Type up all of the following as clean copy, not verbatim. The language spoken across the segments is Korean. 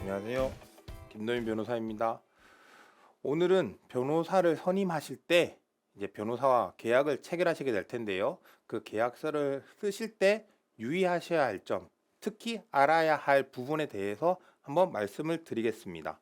안녕하세요. 김노인 변호사입니다. 오늘은 변호사를 선임하실 때 이제 변호사와 계약을 체결하시게 될 텐데요. 그 계약서를 쓰실 때 유의하셔야 할 점, 특히 알아야 할 부분에 대해서 한번 말씀을 드리겠습니다.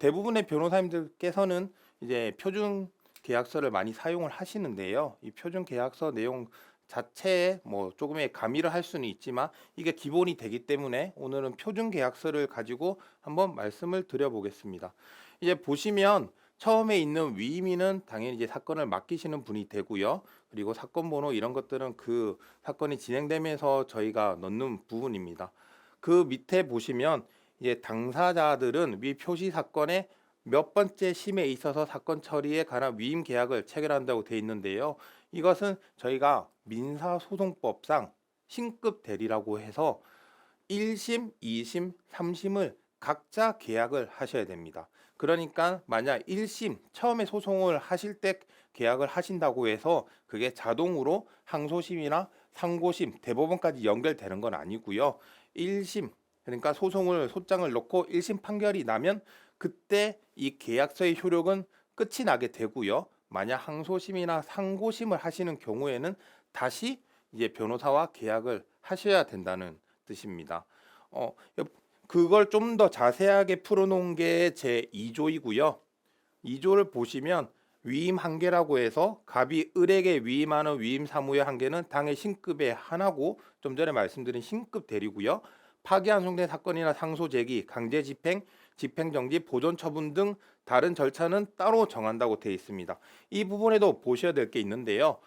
대부분의 변호사님들께서는 이제 표준 계약서를 많이 사용을 하시는데요. 이 표준 계약서 내용 자체에 조금의 가미를 할 수는 있지만 이게 기본이 되기 때문에 오늘은 표준 계약서를 가지고 한번 말씀을 드려보겠습니다. 이제 보시면 처음에 있는 위임인은 당연히 이제 사건을 맡기시는 분이 되고요. 그리고 사건 번호 이런 것들은 그 사건이 진행되면서 저희가 넣는 부분입니다. 그 밑에 보시면 이제 당사자들은 위 표시 사건의 몇 번째 심에 있어서 사건 처리에 관한 위임 계약을 체결한다고 되어 있는데요. 이것은 저희가 민사소송법상 신급 대리라고 해서 1심, 2심, 3심을 각자 계약을 하셔야 됩니다. 그러니까 만약 1심 처음에 소송을 하실 때 계약을 하신다고 해서 그게 자동으로 항소심이나 상고심, 대법원까지 연결되는 건 아니고요. 1심 그러니까 소장을 놓고 1심 판결이 나면 그때 이 계약서의 효력은 끝이 나게 되고요. 만약 항소심이나 상고심을 하시는 경우에는 다시 이제 변호사와 계약을 하셔야 된다는 뜻입니다. 어, 그걸 좀 더 자세하게 풀어놓은 게 제 2조이고요. 2조를 보시면 위임 한계라고 해서 갑이 을에게 위임하는 위임 사무의 한계는 당해 신급의 하나고 좀 전에 말씀드린 신급 대리고요. 파기환송된 사건이나 상소 제기, 강제 집행, 집행정지, 보존 처분 등 다른 절차는 따로 정한다고 되어 있습니다. 이 부분에도 보셔야 될 게 있는데요.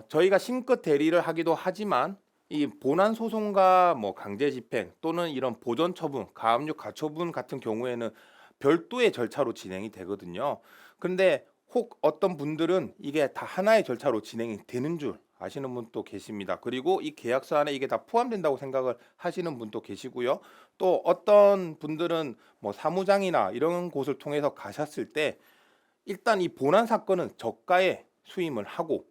저희가 신급 대리를 하기도 하지만 이 본안 소송과 강제 집행 또는 이런 보존 처분, 가압류 가처분 같은 경우에는 별도의 절차로 진행이 되거든요. 그런데 혹 어떤 분들은 이게 다 하나의 절차로 진행이 되는 줄 아시는 분도 계십니다. 그리고 이 계약서 안에 이게 다 포함된다고 생각을 하시는 분도 계시고요. 또 어떤 분들은 사무장이나 이런 곳을 통해서 가셨을 때 일단 이 본안 사건은 저가에 수임을 하고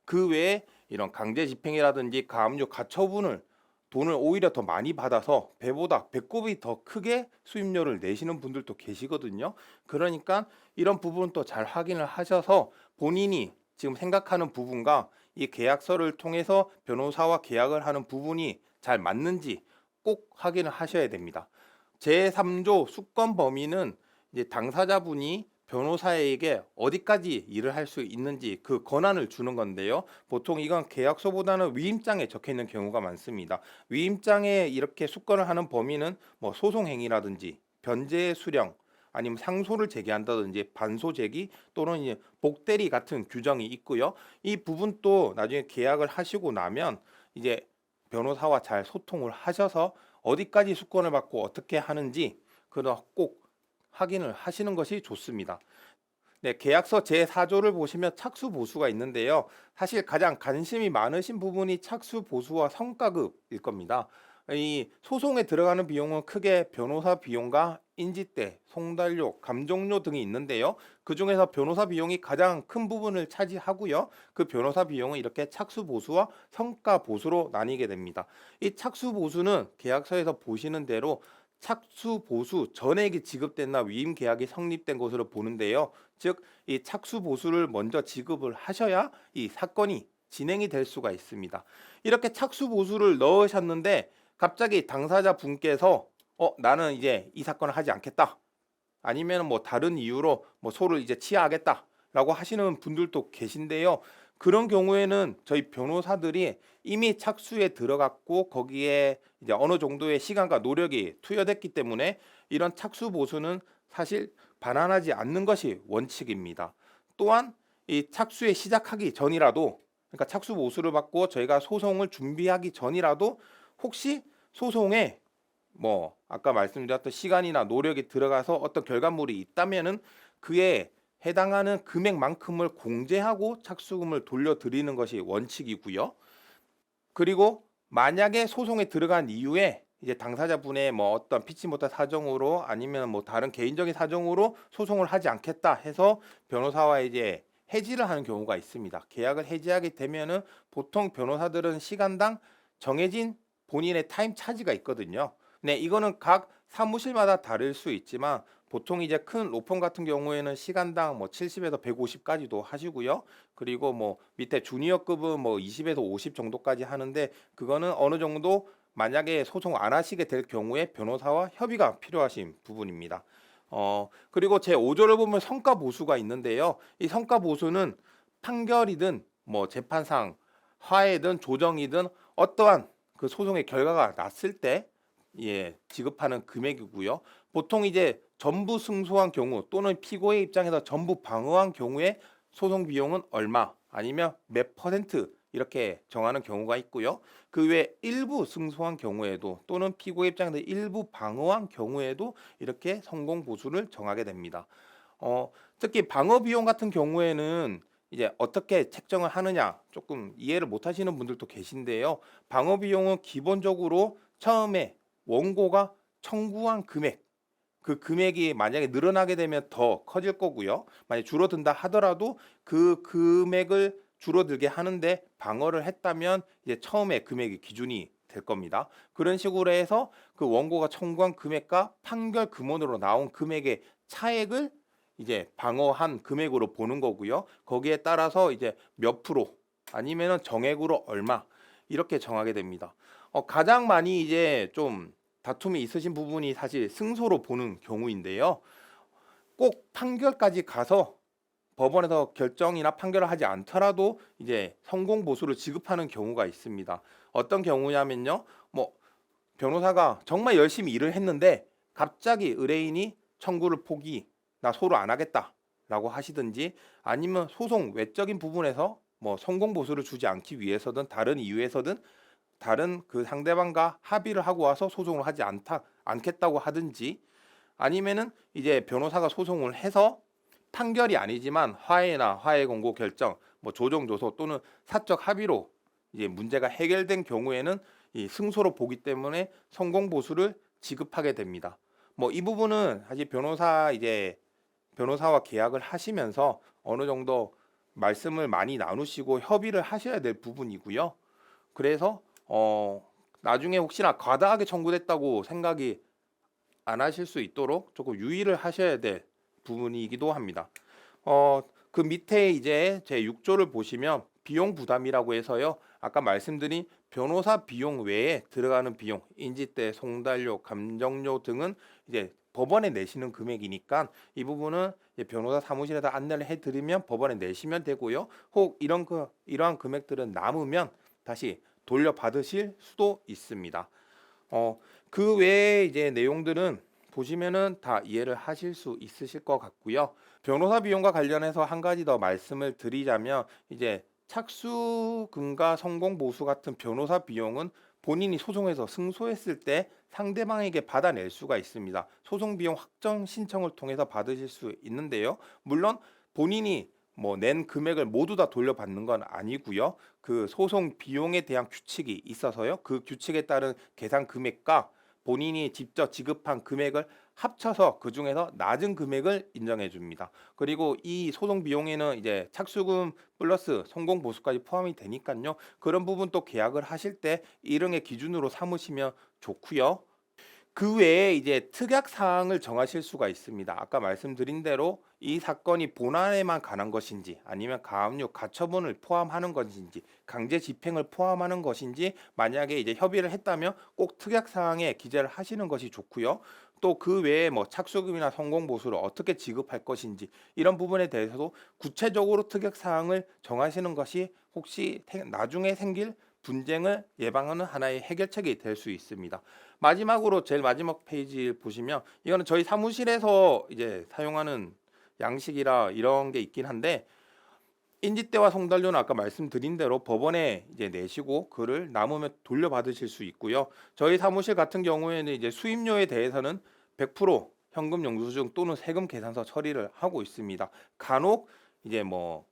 그 외에 이런 강제 집행이라든지 가압류 가처분을 돈을 오히려 더 많이 받아서 배보다 배꼽이 더 크게 수임료를 내시는 분들도 계시거든요. 그러니까 이런 부분은 또 잘 확인을 하셔서 본인이 지금 생각하는 부분과 이 계약서를 통해서 변호사와 계약을 하는 부분이 잘 맞는지 꼭 확인을 하셔야 됩니다. 제3조 수권 범위는 이제 당사자분이 변호사에게 어디까지 일을 할 수 있는지 그 권한을 주는 건데요. 보통 이건 계약서보다는 위임장에 적혀 있는 경우가 많습니다. 위임장에 이렇게 수권을 하는 범위는 소송 행위라든지 변제 수령 아니면 상소를 제기한다든지 반소 제기 또는 이제 복대리 같은 규정이 있고요. 이 부분도 나중에 계약을 하시고 나면 이제 변호사와 잘 소통을 하셔서 어디까지 수권을 받고 어떻게 하는지 그거 꼭 확인을 하시는 것이 좋습니다. 네, 계약서 제4조를 보시면 착수 보수가 있는데요. 사실 가장 관심이 많으신 부분이 착수 보수와 성과급일 겁니다. 이 소송에 들어가는 비용은 크게 변호사 비용과 인지대, 송달료, 감정료 등이 있는데요. 그중에서 변호사 비용이 가장 큰 부분을 차지하고요. 그 변호사 비용은 이렇게 착수 보수와 성과 보수로 나뉘게 됩니다. 이 착수 보수는 계약서에서 보시는 대로 착수 보수 전액이 지급됐나 위임 계약이 성립된 것으로 보는데요. 즉, 이 착수 보수를 먼저 지급을 하셔야 이 사건이 진행이 될 수가 있습니다. 이렇게 착수 보수를 넣으셨는데 갑자기 당사자 분께서 나는 이제 이 사건을 하지 않겠다. 아니면 다른 이유로 소를 이제 취하하겠다라고 하시는 분들도 계신데요. 그런 경우에는 저희 변호사들이 이미 착수에 들어갔고 거기에 이제 어느 정도의 시간과 노력이 투여됐기 때문에 이런 착수 보수는 사실 반환하지 않는 것이 원칙입니다. 또한 이 착수에 시작하기 전이라도 그러니까 착수 보수를 받고 저희가 소송을 준비하기 전이라도 혹시 소송에 아까 말씀드렸던 시간이나 노력이 들어가서 어떤 결과물이 있다면은 그에 해당하는 금액만큼을 공제하고 착수금을 돌려드리는 것이 원칙이고요. 그리고 만약에 소송에 들어간 이후에 이제 당사자분의 어떤 피치 못할 사정으로 아니면 다른 개인적인 사정으로 소송을 하지 않겠다 해서 변호사와 이제 해지를 하는 경우가 있습니다. 계약을 해지하게 되면은 보통 변호사들은 시간당 정해진 본인의 타임 차지가 있거든요. 네, 이거는 각 사무실마다 다를 수 있지만 보통 이제 큰 로펌 같은 경우에는 시간당 뭐 70에서 150까지도 하시고요. 그리고 뭐 밑에 주니어급은 뭐 20에서 50 정도까지 하는데 그거는 어느 정도 만약에 소송 안 하시게 될 경우에 변호사와 협의가 필요하신 부분입니다. 그리고 제 5조를 보면 성과 보수가 있는데요. 이 성과 보수는 판결이든 뭐 재판상 화해든 조정이든 어떠한 그 소송의 결과가 났을 때 지급하는 금액이고요. 보통 이제 전부 승소한 경우 또는 피고의 입장에서 전부 방어한 경우에 소송 비용은 얼마 아니면 몇 퍼센트 이렇게 정하는 경우가 있고요. 그 외 일부 승소한 경우에도 또는 피고의 입장에서 일부 방어한 경우에도 이렇게 성공 보수를 정하게 됩니다. 특히 방어 비용 같은 경우에는 이제 어떻게 책정을 하느냐 조금 이해를 못 하시는 분들도 계신데요. 방어 비용은 기본적으로 처음에 원고가 청구한 금액, 그 금액이 만약에 늘어나게 되면 더 커질 거고요. 만약 줄어든다 하더라도 그 금액을 줄어들게 하는데 방어를 했다면 이제 처음에 금액이 기준이 될 겁니다. 그런 식으로 해서 그 원고가 청구한 금액과 판결 금원으로 나온 금액의 차액을 이제 방어한 금액으로 보는 거고요. 거기에 따라서 이제 몇 프로 아니면은 정액으로 얼마 이렇게 정하게 됩니다. 가장 많이 이제 좀 다툼이 있으신 부분이 사실 승소로 보는 경우인데요. 꼭 판결까지 가서 법원에서 결정이나 판결을 하지 않더라도 이제 성공 보수를 지급하는 경우가 있습니다. 어떤 경우냐면요. 뭐 변호사가 정말 열심히 일을 했는데 갑자기 의뢰인이 청구를 포기, 나 소로 안 하겠다라고 하시든지 아니면 소송 외적인 부분에서 뭐 성공 보수를 주지 않기 위해서든 다른 이유에서든 다른 그 상대방과 합의를 하고 와서 소송을 하지 않겠다고 하든지 아니면은 이제 변호사가 소송을 해서 판결이 아니지만 화해나 화해 공고 결정, 뭐 조정 조소 또는 사적 합의로 이제 문제가 해결된 경우에는 이 승소로 보기 때문에 성공 보수를 지급하게 됩니다. 뭐 이 부분은 사실 변호사와 계약을 하시면서 어느 정도 말씀을 많이 나누시고 협의를 하셔야 될 부분이고요. 그래서 나중에 혹시나 과다하게 청구됐다고 생각이 안 하실 수 있도록 조금 유의를 하셔야 될 부분이기도 합니다. 그 밑에 이제 제 6조를 보시면 비용 부담이라고 해서요. 아까 말씀드린 변호사 비용 외에 들어가는 비용, 인지대, 송달료, 감정료 등은 이제 법원에 내시는 금액이니까 이 부분은 변호사 사무실에다 안내를 해드리면 법원에 내시면 되고요. 혹 이러한 금액들은 남으면 다시 돌려받으실 수도 있습니다. 그 외에 이제 내용들은 보시면은 다 이해를 하실 수 있으실 것 같고요. 변호사 비용과 관련해서 한 가지 더 말씀을 드리자면 이제 착수금과 성공 보수 같은 변호사 비용은 본인이 소송에서 승소했을 때 상대방에게 받아낼 수가 있습니다. 소송 비용 확정 신청을 통해서 받으실 수 있는데요. 물론 본인이 뭐 낸 금액을 모두 다 돌려받는 건 아니고요. 그 소송 비용에 대한 규칙이 있어서요. 그 규칙에 따른 계산 금액과 본인이 직접 지급한 금액을 합쳐서 그 중에서 낮은 금액을 인정해 줍니다. 그리고 이 소송 비용에는 이제 착수금 플러스 성공 보수까지 포함이 되니까요. 그런 부분 또 계약을 하실 때 일응의 기준으로 삼으시면 좋고요. 그 외에 이제 특약 사항을 정하실 수가 있습니다. 아까 말씀드린 대로 이 사건이 본안에만 관한 것인지 아니면 가압류 가처분을 포함하는 것인지 강제 집행을 포함하는 것인지 만약에 이제 협의를 했다면 꼭 특약 사항에 기재를 하시는 것이 좋고요. 또 그 외에 뭐 착수금이나 성공 보수를 어떻게 지급할 것인지 이런 부분에 대해서도 구체적으로 특약 사항을 정하시는 것이 혹시 나중에 생길 분쟁을 예방하는 하나의 해결책이 될 수 있습니다. 마지막으로 제일 마지막 페이지 보시면 이거는 저희 사무실에서 이제 사용하는 양식이라 이런 게 있긴 한데 인지대와 송달료는 아까 말씀드린 대로 법원에 이제 내시고 그를 남으면 돌려받으실 수 있고요. 저희 사무실 같은 경우에는 이제 수임료에 대해서는 100% 현금 영수증 또는 세금 계산서 처리를 하고 있습니다. 간혹 이제 뭐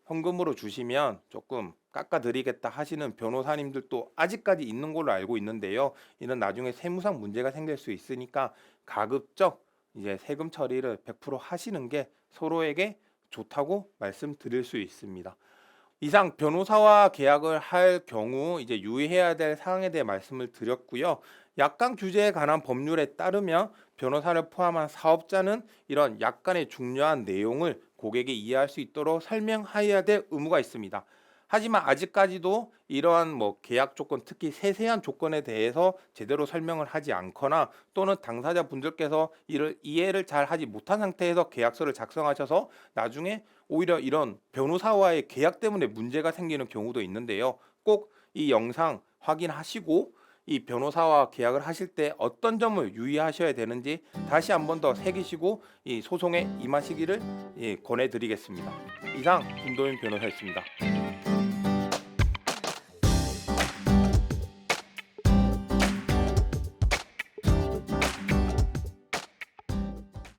현금으로 주시면 조금 깎아드리겠다 하시는 변호사님들도 아직까지 있는 걸로 알고 있는데요. 이런 나중에 세무상 문제가 생길 수 있으니까 가급적 이제 세금 처리를 100% 하시는 게 서로에게 좋다고 말씀드릴 수 있습니다. 이상 변호사와 계약을 할 경우 이제 유의해야 될 사항에 대해 말씀을 드렸고요. 약관 규제에 관한 법률에 따르면 변호사를 포함한 사업자는 이런 약관의 중요한 내용을 고객이 이해할 수 있도록 설명해야 될 의무가 있습니다. 하지만 아직까지도 이러한 계약 조건, 특히 세세한 조건에 대해서 제대로 설명을 하지 않거나 또는 당사자분들께서 이를 이해를 잘 하지 못한 상태에서 계약서를 작성하셔서 나중에 오히려 이런 변호사와의 계약 때문에 문제가 생기는 경우도 있는데요. 꼭 이 영상 확인하시고 이 변호사와 계약을 하실 때 어떤 점을 유의하셔야 되는지 다시 한번 더 새기시고 이 소송에 임하시기를 권해드리겠습니다. 이상 김도윤 변호사였습니다.